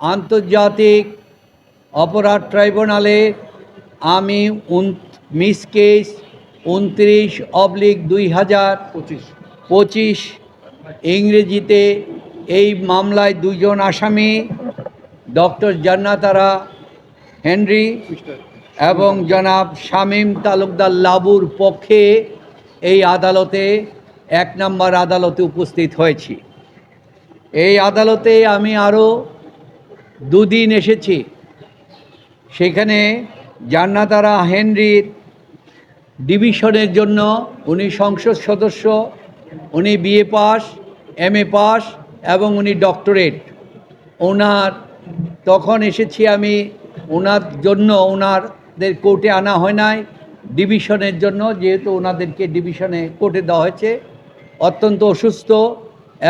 আন্তর্জাতিক অপরাধ ট্রাইব্যুনালে আমি মিস কেস 29/2025 ইংরেজিতে এই মামলায় দুজন আসামি ডক্টর জান্নাতারা হেনরি এবং জনাব শামীম তালুকদার লাবুর পক্ষে এই আদালতে 1 নম্বর আদালতে উপস্থিত হয়েছি। এই আদালতে আমি আরও 2 দিন এসেছি। সেখানে জান্নাতারা হেনরির ডিভিশনের জন্য উনি সংসদ সদস্য, উনি বিএ পাস, এমএ পাস এবং উনি ডক্টরেট। ওনার তখন এসেছি আমি ওনার জন্য, ওনাদের কোর্টে আনা হয় নাই ডিভিশনের জন্য, যেহেতু ওনাদেরকে ডিভিশনে কোর্টে দেওয়া হয়েছে অত্যন্ত অসুস্থ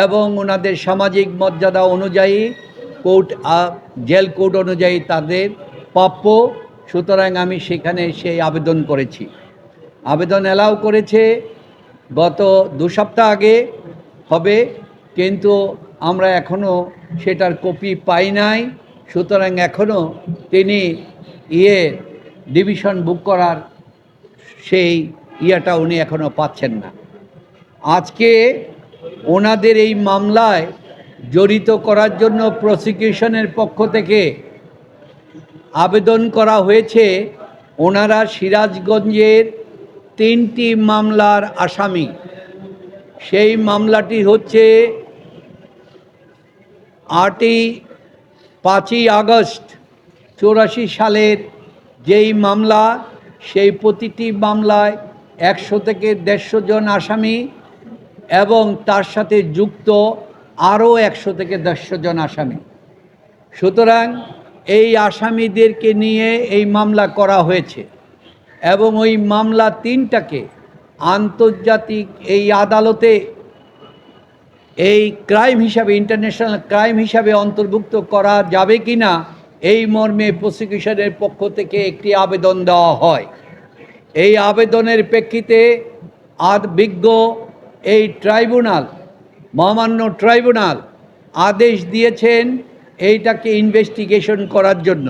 এবং ওনাদের সামাজিক মর্যাদা অনুযায়ী কোর্ট জেল কোড অনুযায়ী তাদের প্রাপ্য। সুতরাং আমি সেখানে সেই আবেদন করেছি। আবেদন অ্যালাউ করেছে গত 2 সপ্তাহ আগে হবে, কিন্তু আমরা এখনও সেটার কপি পাই নাই। সুতরাং এখনও তিনি ডিভিশন বুক করার সেই ইয়েটা উনি এখনও পাচ্ছেন না। আজকে ওনাদের এই মামলায় জড়িত করার জন্য প্রসিকিউশনের পক্ষ থেকে আবেদন করা হয়েছে। ওনারা সিরাজগঞ্জের 3টি মামলার আসামি। সেই মামলাটি হচ্ছে 5ই আগস্ট 84 সালের যেই মামলা, সেই প্রতিটি মামলায় 100 থেকে 150 জন আসামি এবং তার সাথে যুক্ত আরও 100 থেকে 150 জন আসামি। সুতরাং এই আসামিদেরকে নিয়ে এই মামলা করা হয়েছে এবং ওই মামলা 3টাকে আন্তর্জাতিক এই আদালতে এই ক্রাইম হিসাবে, ইন্টারন্যাশনাল ক্রাইম হিসাবে অন্তর্ভুক্ত করা যাবে কি না এই মর্মে প্রসিকিউশনের পক্ষ থেকে একটি আবেদন দেওয়া হয়। এই আবেদনের প্রেক্ষিতে বিজ্ঞ এই ট্রাইব্যুনাল, মহামান্য ট্রাইব্যুনাল আদেশ দিয়েছেন এইটাকে ইনভেস্টিগেশন করার জন্য।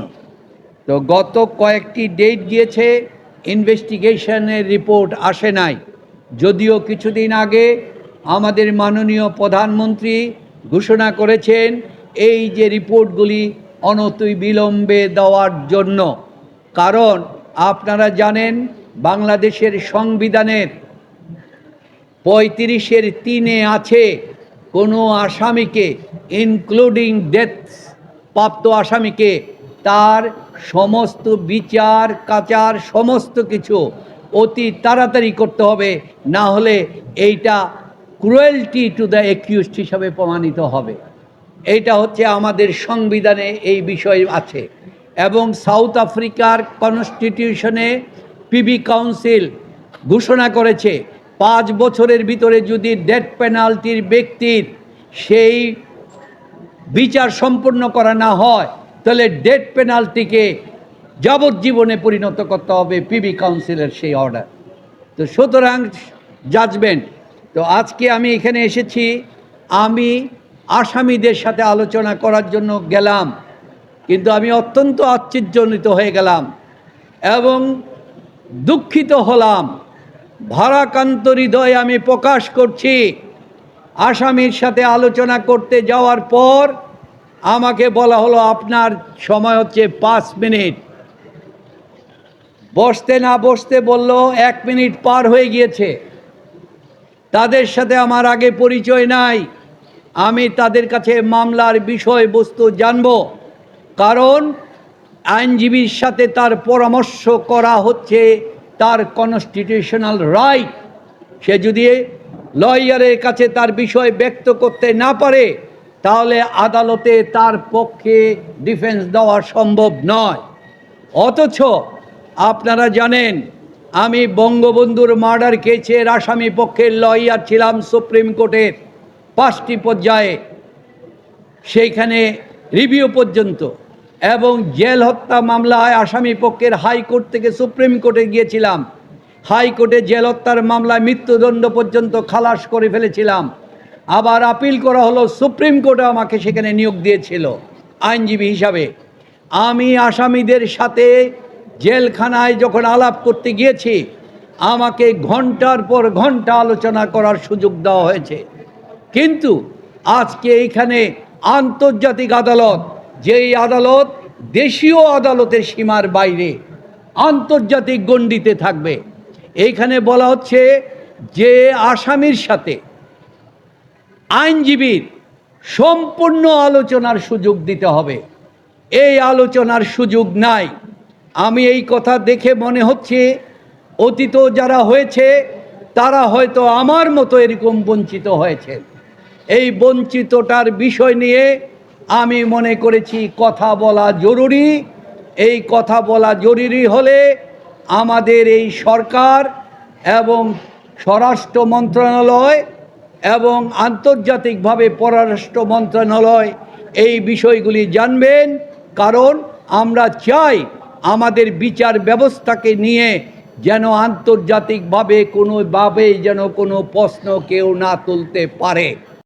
তো গত কয়েকটি ডেট গিয়েছে, ইনভেস্টিগেশনের রিপোর্ট আসে নাই। যদিও কিছুদিন আগে আমাদের মাননীয় প্রধানমন্ত্রী ঘোষণা করেছেন এই যে রিপোর্টগুলি অনতিবিলম্বে দেওয়ার জন্য। কারণ আপনারা জানেন বাংলাদেশের সংবিধানের 35-এর 3-এ আছে কোনো আসামিকে, ইনক্লুডিং ডেথ প্রাপ্ত আসামিকে, তার সমস্ত বিচার কাচার সমস্ত কিছু অতি তাড়াতাড়ি করতে হবে, না হলে এইটা ক্রুয়েলটি টু দ্য অ্যাকিউজড হিসাবে প্রমাণিত হবে। এইটা হচ্ছে আমাদের সংবিধানে এই বিষয় আছে। এবং সাউথ আফ্রিকার কনস্টিটিউশনে পিবি কাউন্সিল ঘোষণা করেছে 5 বছরের ভিতরে যদি ডেথ পেনাল্টির ব্যক্তির সেই বিচার সম্পন্ন করা না হয় তাহলে ডেথ পেনাল্টিকে যাবজ্জীবনে পরিণত করতে হবে, পিবি কাউন্সিলের সেই অর্ডার। তো সুতরাং জাজমেন্ট। তো আজকে আমি এখানে এসেছি, আমি আসামিদের সাথে আলোচনা করার জন্য গেলাম, কিন্তু আমি অত্যন্ত আশ্চর্যজনিত হয়ে গেলাম এবং দুঃখিত হলাম। ভারাক্রান্ত হৃদয়ে আমি প্রকাশ করছি, আসামির সাথে আলোচনা করতে যাওয়ার পর আমাকে বলা হলো আপনার সময় হচ্ছে 5 মিনিট। বসতে না বসতে বলল 1 মিনিট পার হয়ে গিয়েছে। তাদের সাথে আমার আগে পরিচয় নাই, আমি তাদের কাছে মামলার বিষয়বস্তু জানব, কারণ আইনজীবীর সাথে তার পরামর্শ করা হচ্ছে তার কনস্টিটিউশনাল রাইট। সে যদি লয়ারের কাছে তার বিষয় ব্যক্ত করতে না পারে তাহলে আদালতে তার পক্ষে ডিফেন্স দেওয়া সম্ভব নয়। অথচ আপনারা জানেন আমি বঙ্গবন্ধুর মার্ডার কেসের আসামি পক্ষের লয়ার ছিলাম সুপ্রিম কোর্টের 5টি পর্যায়ে, সেইখানে রিভিউ পর্যন্ত, এবং জেল হত্যা মামলায় আসামি পক্ষের হাইকোর্ট থেকে সুপ্রিম কোর্টে গিয়েছিলাম। হাইকোর্টে জেল হত্যার মামলায় মৃত্যুদণ্ড পর্যন্ত খালাস করে ফেলেছিলাম। আবার আপিল করা হলো, সুপ্রিম কোর্টে আমাকে সেখানে নিয়োগ দিয়েছিল। আইনজীবী হিসাবে আমি আসামিদের সাথে জেলখানায় যখন আলাপ করতে গিয়েছি, আমাকে ঘন্টার পর ঘন্টা আলোচনা করার সুযোগ দেওয়া হয়েছে। কিন্তু আজকে এইখানে আন্তর্জাতিক আদালত, যেই আদালত দেশীয় আদালতের সীমার বাইরে, আন্তর্জাতিক গণ্ডিতে থাকবে, এইখানে বলা হচ্ছে যে আসামির সাথে আইনজীবীর সম্পূর্ণ আলোচনার সুযোগ দিতে হবে। এই আলোচনার সুযোগ নাই। আমি এই কথা দেখে মনে হচ্ছে অতীত যারা হয়েছে তারা হয়তো আমার মতো এরকম বঞ্চিত হয়েছে। এই বঞ্চিতটার বিষয় নিয়ে আমি মনে করেছি কথা বলা জরুরি। এই কথা বলা জরুরি হলে আমাদের এই সরকার এবং স্বরাষ্ট্র মন্ত্রণালয় এবং আন্তর্জাতিকভাবে পররাষ্ট্র মন্ত্রণালয় এই বিষয়গুলি জানবেন, কারণ আমরা চাই আমাদের বিচার ব্যবস্থাকে নিয়ে যেন আন্তর্জাতিকভাবে কোনোভাবে যেন কোনো প্রশ্ন কেউ না তুলতে পারে।